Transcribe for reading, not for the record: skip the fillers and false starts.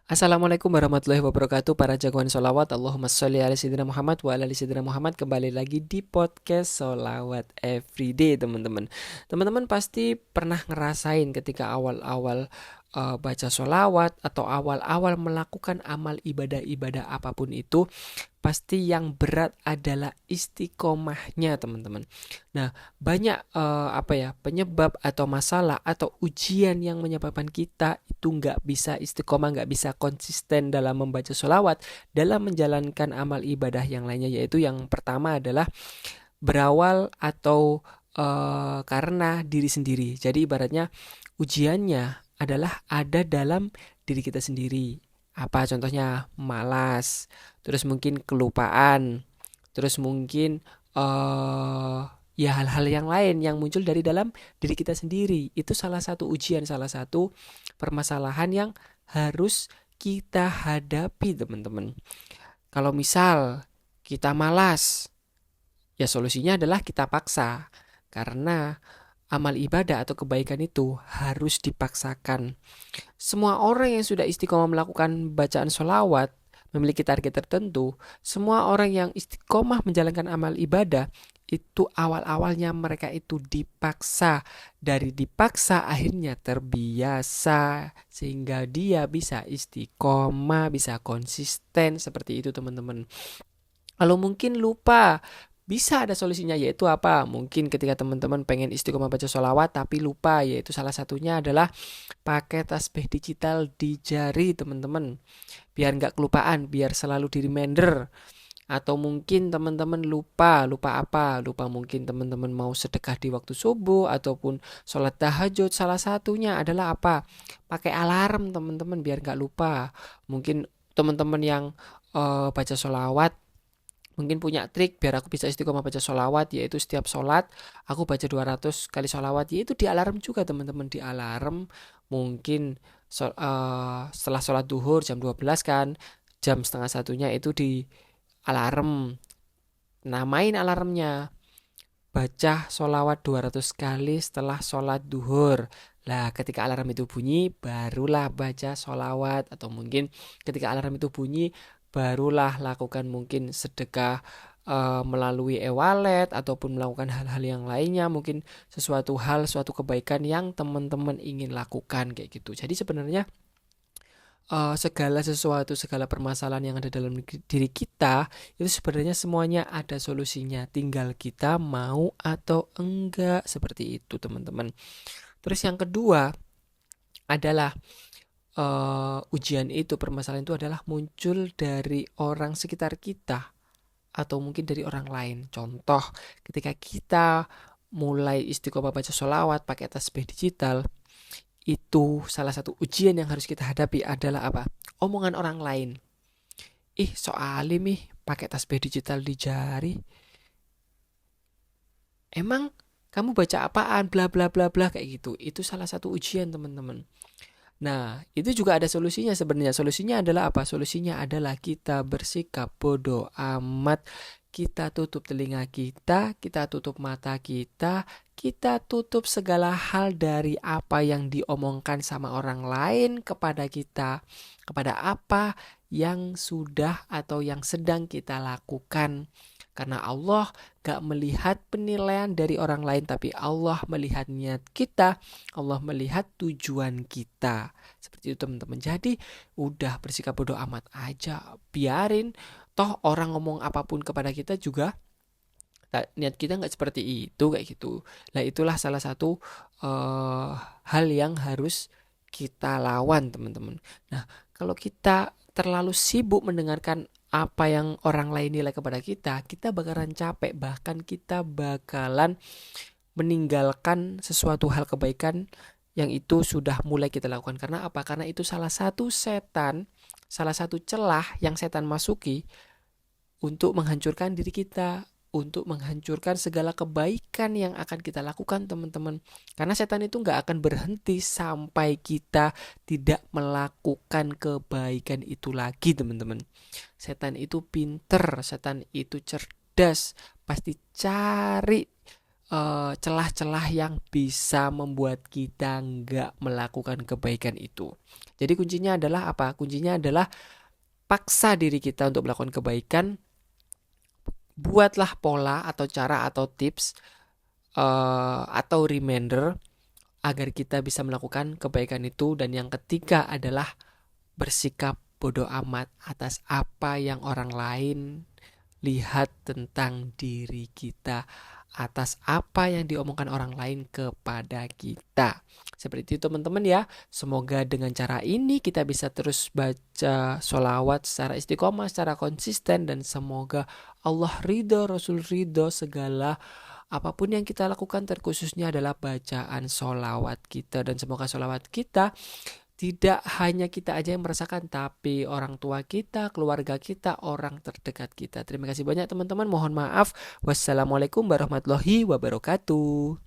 Assalamualaikum warahmatullahi wabarakatuh. Para jagoan solawat, Allahumma sholli ala sayyidina Muhammad wa ala ali sayyidina Muhammad. Kembali lagi di podcast Solawat Everyday, teman-teman. Teman-teman pasti pernah ngerasain ketika awal-awal baca solawat atau awal-awal melakukan amal ibadah-ibadah apapun itu, pasti yang berat adalah istiqomahnya, teman-teman. Nah, banyak penyebab atau masalah atau ujian yang menyebabkan kita itu nggak bisa istiqomah, nggak bisa konsisten dalam membaca sholawat, dalam menjalankan amal ibadah yang lainnya. Yaitu yang pertama adalah berawal atau karena diri sendiri. Jadi ibaratnya ujiannya adalah ada dalam diri kita sendiri. Apa contohnya? Malas, terus mungkin kelupaan, terus mungkin eh ya hal-hal yang lain yang muncul dari dalam diri kita sendiri. Itu salah satu ujian, salah satu permasalahan yang harus kita hadapi, teman-teman. Kalau misal kita malas, ya solusinya adalah kita paksa. Karena amal ibadah atau kebaikan itu harus dipaksakan. Semua orang yang sudah istiqomah melakukan bacaan sholawat memiliki target tertentu. Semua orang yang istiqomah menjalankan amal ibadah itu awal-awalnya mereka itu dipaksa. Dari dipaksa akhirnya terbiasa sehingga dia bisa istiqomah, bisa konsisten seperti itu, teman-teman. Kalau mungkin lupa, bisa ada solusinya, yaitu apa? Mungkin ketika teman-teman pengen istiqomah baca sholawat tapi lupa, yaitu salah satunya adalah pakai tasbih digital di jari, teman-teman. Biar nggak kelupaan, biar selalu di reminder. Atau mungkin teman-teman lupa, lupa apa? Lupa mungkin teman-teman mau sedekah di waktu subuh ataupun sholat tahajud. Salah satunya adalah apa? Pakai alarm, teman-teman, biar nggak lupa. Mungkin teman-teman yang baca sholawat mungkin punya trik biar aku bisa istiqomah baca sholawat, yaitu setiap sholat aku baca 200 kali sholawat, yaitu di alarm juga, teman-teman. Di alarm mungkin setelah sholat duhur jam 12 kan, jam setengah satunya itu di alarm. Namain alarmnya baca sholawat 200 kali setelah sholat duhur. Lah ketika alarm itu bunyi barulah baca sholawat. Atau mungkin ketika alarm itu bunyi barulah lakukan mungkin sedekah melalui e-wallet ataupun melakukan hal-hal yang lainnya, mungkin sesuatu hal, suatu kebaikan yang teman-teman ingin lakukan kayak gitu. Jadi sebenarnya segala sesuatu, segala permasalahan yang ada dalam diri kita itu sebenarnya semuanya ada solusinya. Tinggal kita mau atau enggak, seperti itu, teman-teman. Terus yang kedua adalah ujian itu, permasalahan itu adalah muncul dari orang sekitar kita atau mungkin dari orang lain. Contoh, ketika kita mulai istiqomah baca sholawat pakai tasbih digital, itu salah satu ujian yang harus kita hadapi adalah apa? Omongan orang lain. Ih, so alim ih, pakai tasbih digital di jari. Emang kamu baca apaan? Bla bla bla bla kayak gitu. Itu salah satu ujian, teman-teman. Nah, itu juga ada solusinya sebenarnya. Solusinya adalah apa? Solusinya adalah kita bersikap bodoh amat. Kita tutup telinga kita tutup mata kita tutup segala hal dari apa yang diomongkan sama orang lain kepada kita, kepada apa yang sudah atau yang sedang kita lakukan. Karena Allah gak melihat penilaian dari orang lain, tapi Allah melihat niat kita, Allah melihat tujuan kita. Seperti itu, teman-teman. Jadi udah bersikap bodoh amat aja, biarin. Toh orang ngomong apapun kepada kita juga niat kita nggak seperti itu kayak gitu. Nah itulah salah satu uh, hal yang harus kita lawan, teman-teman. Nah kalau kita terlalu sibuk mendengarkan apa yang orang lain nilai kepada kita, kita bakalan capek, bahkan kita bakalan meninggalkan sesuatu hal kebaikan yang itu sudah mulai kita lakukan. Karena apa? Karena itu salah satu setan, salah satu celah yang setan masuki untuk menghancurkan diri kita, untuk menghancurkan segala kebaikan yang akan kita lakukan, teman-teman. Karena setan itu nggak akan berhenti sampai kita tidak melakukan kebaikan itu lagi, teman-teman. Setan itu pinter, setan itu cerdas, pasti cari celah-celah yang bisa membuat kita nggak melakukan kebaikan itu. Jadi kuncinya adalah apa? Kuncinya adalah paksa diri kita untuk melakukan kebaikan. Buatlah pola atau cara atau tips atau reminder agar kita bisa melakukan kebaikan itu. Dan yang ketiga adalah bersikap bodoh amat atas apa yang orang lain lihat tentang diri kita, atas apa yang diomongkan orang lain kepada kita. Seperti itu teman-teman ya. Semoga dengan cara ini kita bisa terus baca sholawat secara istiqomah, secara konsisten, dan semoga Allah ridho, Rasul ridho, segala apapun yang kita lakukan, terkhususnya adalah bacaan sholawat kita. Dan semoga sholawat kita tidak hanya kita aja yang merasakan, tapi orang tua kita, keluarga kita, orang terdekat kita. Terima kasih banyak teman-teman. Mohon maaf. Wassalamualaikum warahmatullahi wabarakatuh.